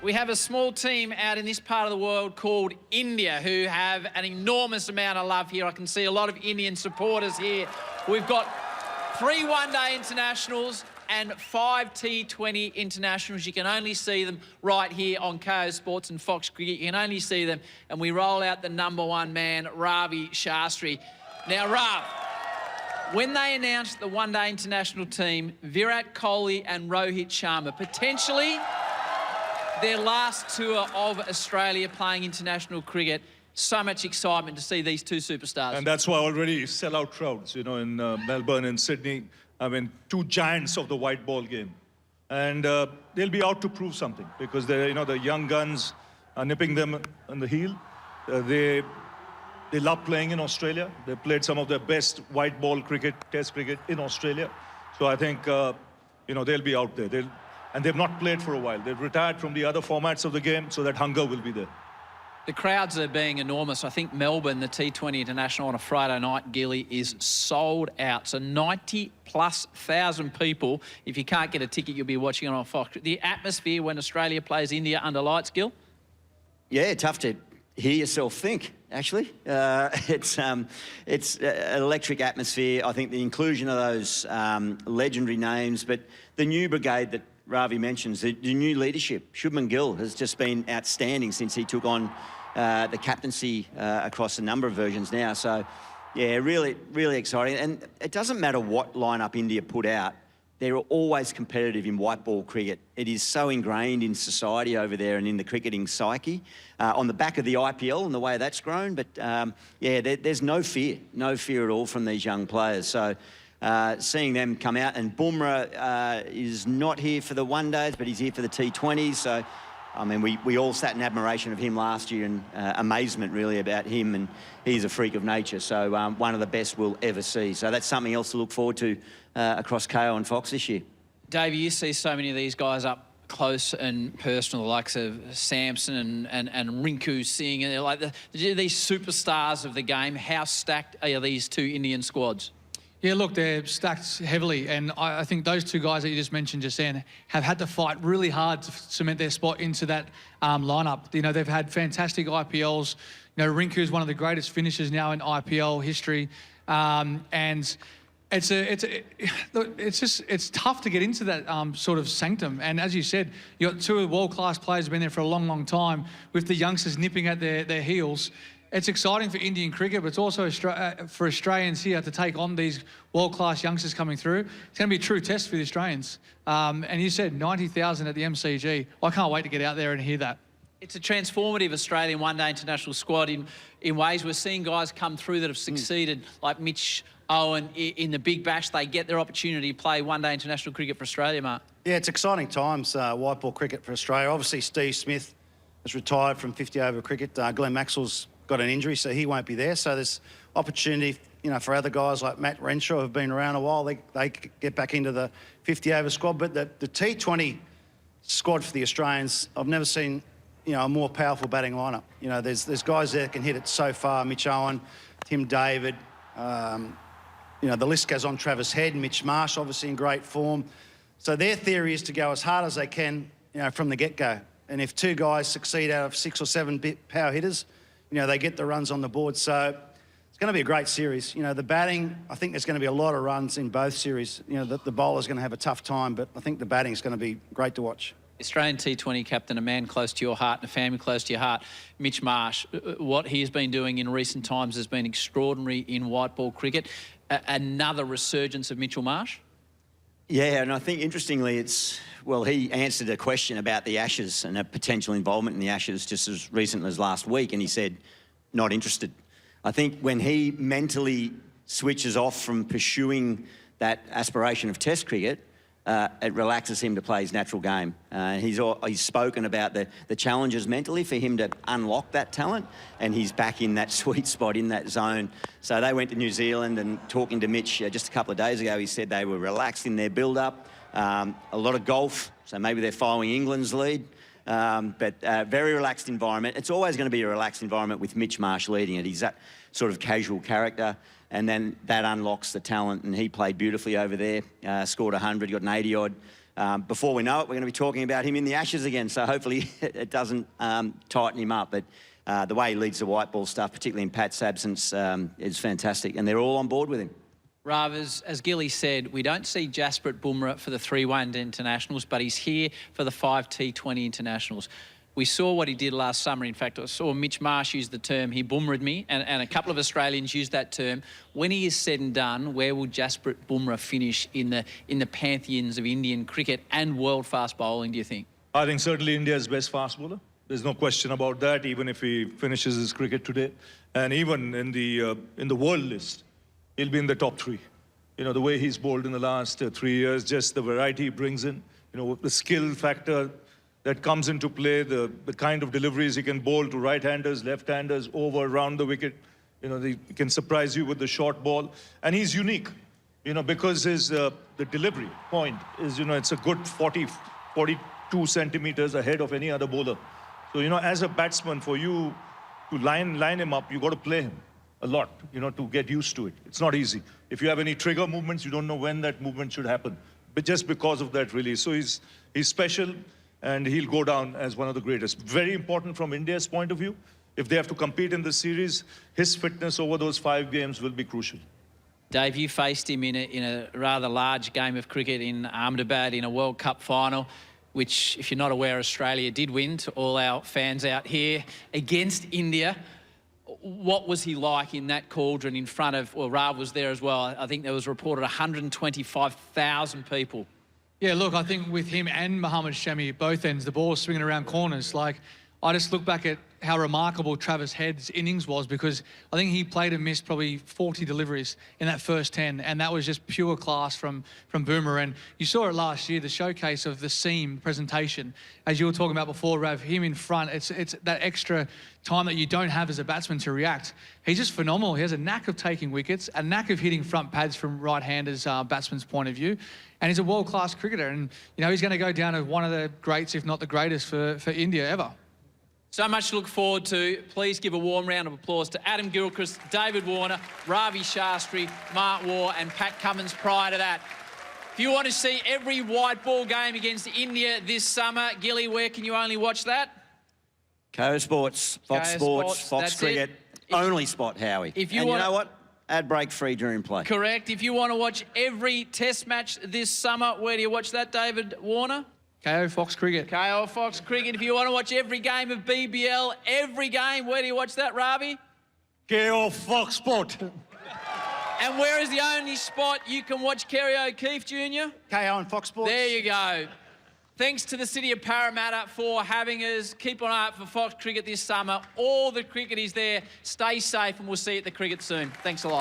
we have a small team out in this part of the world called India who have an enormous amount of love here. I can see a lot of Indian supporters here. We've got 3 one-day internationals and 5 T20 internationals. You can only see them right here on KO Sports and Fox Cricket. You can only see them. And we roll out the #1 man, Ravi Shastri. Now, Rav, when they announced the one-day international team, Virat Kohli and Rohit Sharma, potentially their last tour of Australia playing international cricket, so much excitement to see these 2 superstars. And that's why already sell-out crowds, you know, in Melbourne and Sydney. I mean, 2 giants of the white ball game. And they'll be out to prove something because they're, you know, the young guns are nipping them on the heel. They love playing in Australia. They played some of their best white ball cricket, test cricket in Australia. So I think, you know, they'll be out there. And they've not played for a while. They've retired from the other formats of the game, so that hunger will be there. The crowds are being enormous. I think Melbourne, the T20 International on a Friday night, Gilly, is sold out. So 90,000+ people. If you can't get a ticket, you'll be watching it on Fox. The atmosphere when Australia plays India under lights, Gil? Yeah, tough to hear yourself think, actually. It's an electric atmosphere. I think the inclusion of those legendary names, but the new brigade that Ravi mentions, the new leadership. Shubman Gill has just been outstanding since he took on the captaincy across a number of versions now. So, yeah, really, really exciting. And it doesn't matter what lineup India put out. They're always competitive in white ball cricket. It is so ingrained in society over there and in the cricketing psyche on the back of the IPL and the way that's grown. But, yeah, there's no fear at all from these young players. So seeing them come out, and Bumrah is not here for the one-days, but he's here for the T20s. So, I mean, we all sat in admiration of him last year and amazement, really, about him. And he's a freak of nature. So one of the best we'll ever see. So that's something else to look forward to across KO and Fox this year. Dave, you see so many of these guys up close and personal, the likes of Samson and Rinku Singh, and they're like these superstars of the game. How stacked are these 2 Indian squads? Yeah, look, they're stacked heavily, and I think those 2 guys that you just mentioned just then have had to fight really hard to cement their spot into that lineup. You know, they've had fantastic IPLs. You know, Rinku is one of the greatest finishers now in IPL history, and it's tough to get into that sort of sanctum. And as you said, you got 2 world-class players who've been there for a long, long time, with the youngsters nipping at their heels. It's exciting for Indian cricket, but it's also for Australians here to take on these world-class youngsters coming through. It's going to be a true test for the Australians. And you said 90,000 at the MCG. I can't wait to get out there and hear that. It's a transformative Australian one-day international squad in ways. We're seeing guys come through that have succeeded, like Mitch Owen in the Big Bash. They get their opportunity to play one-day international cricket for Australia, Mark. Yeah, it's exciting times, white ball cricket for Australia. Obviously, Steve Smith has retired from 50-over cricket. Glenn Maxwell's got an injury, so he won't be there. So there's opportunity, you know, for other guys like Matt Renshaw who've been around a while. They get back into the 50-over squad. But the T20 squad for the Australians, I've never seen, you know, a more powerful batting lineup. You know, there's guys there that can hit it so far. Mitch Owen, Tim David, you know, the list goes on. Travis Head, Mitch Marsh, obviously in great form. So their theory is to go as hard as they can, you know, from the get-go. And if 2 guys succeed out of 6 or 7 power hitters, you know, they get the runs on the board. So it's going to be a great series. You know, the batting, I think there's going to be a lot of runs in both series. You know, the bowler's going to have a tough time, but I think the batting's going to be great to watch. Australian T20 captain, a man close to your heart and a family close to your heart, Mitch Marsh. What he has been doing in recent times has been extraordinary in white ball cricket. Another resurgence of Mitchell Marsh? Yeah, and I think, interestingly, well, he answered a question about the Ashes and a potential involvement in the Ashes just as recently as last week, and he said, not interested. I think when he mentally switches off from pursuing that aspiration of Test cricket, it relaxes him to play his natural game. He's spoken about the challenges mentally for him to unlock that talent, and he's back in that sweet spot, in that zone. So they went to New Zealand, and talking to Mitch just a couple of days ago, he said they were relaxed in their build-up. A lot of golf, so maybe they're following England's lead. But very relaxed environment. It's always going to be a relaxed environment with Mitch Marsh leading it. He's that sort of casual character, and then that unlocks the talent, and he played beautifully over there, scored 100, got an 80-odd before we know it, we're going to be talking about him in the Ashes again. So hopefully it doesn't tighten him up. But the way he leads the white ball stuff, particularly in Pat's absence, is fantastic. And they're all on board with him. Rav, as Gilly said, we don't see Jasprit Bumrah for the 3-1 internationals, but he's here for the 5 T20 internationals. We saw what he did last summer. In fact, I saw Mitch Marsh use the term, he bumrah'd me, and a couple of Australians used that term. When he is said and done, where will Jasprit Bumrah finish in the pantheons of Indian cricket and world fast bowling, do you think? I think certainly India's best fast bowler. There's no question about that, even if he finishes his cricket today. And even in the world list, he'll be in the top 3. You know, the way he's bowled in the last 3 years, just the variety he brings in, you know, the skill factor that comes into play, the kind of deliveries he can bowl to right-handers, left-handers, over, around the wicket. You know, he can surprise you with the short ball. And he's unique, you know, because his the delivery point is, you know, it's a good 42 centimeters ahead of any other bowler. So, you know, as a batsman, for you to line him up, you got to play him a lot, you know, to get used to it. It's not easy. If you have any trigger movements, you don't know when that movement should happen. But just because of that, really. So he's special, and he'll go down as one of the greatest. Very important from India's point of view. If they have to compete in this series, his fitness over those 5 games will be crucial. Dave, you faced him in a rather large game of cricket in Ahmedabad in a World Cup final, which, if you're not aware, Australia did win, to all our fans out here, against India. What was he like in that cauldron in front of, well, Rav was there as well. I think there was reported 125,000 people. Yeah, look, I think with him and Mohammad Shami at both ends, the ball was swinging around corners. Like, I just look back at how remarkable Travis Head's innings was, because I think he played and missed probably 40 deliveries in that first 10, and that was just pure class from Bumrah. And you saw it last year, the showcase of the seam presentation, as you were talking about before, Rav, him in front, it's that extra time that you don't have as a batsman to react. He's just phenomenal. He has a knack of taking wickets, a knack of hitting front pads from right-handers batsman's point of view, and he's a world-class cricketer. And, you know, he's going to go down as one of the greats, if not the greatest, for India ever. So much to look forward to. Please give a warm round of applause to Adam Gilchrist, David Warner, Ravi Shastri, Mark Waugh and Pat Cummins prior to that. If you want to see every white ball game against India this summer, Gilly, where can you only watch that? Kayo Sports, Fox Sports, Fox Cricket, only spot, Howie. And you know what? Ad break free during play. Correct. If you want to watch every test match this summer, where do you watch that, David Warner? Kayo Fox Cricket. Kayo Fox Cricket. If you want to watch every game of BBL, every game, where do you watch that, Ravi? KO Fox Sport. And where is the only spot you can watch Kerry O'Keefe Jr.? KO and Fox Sports. There you go. Thanks to the City of Parramatta for having us. Keep an eye out for Fox Cricket this summer. All the cricket is there. Stay safe, and we'll see you at the cricket soon. Thanks a lot.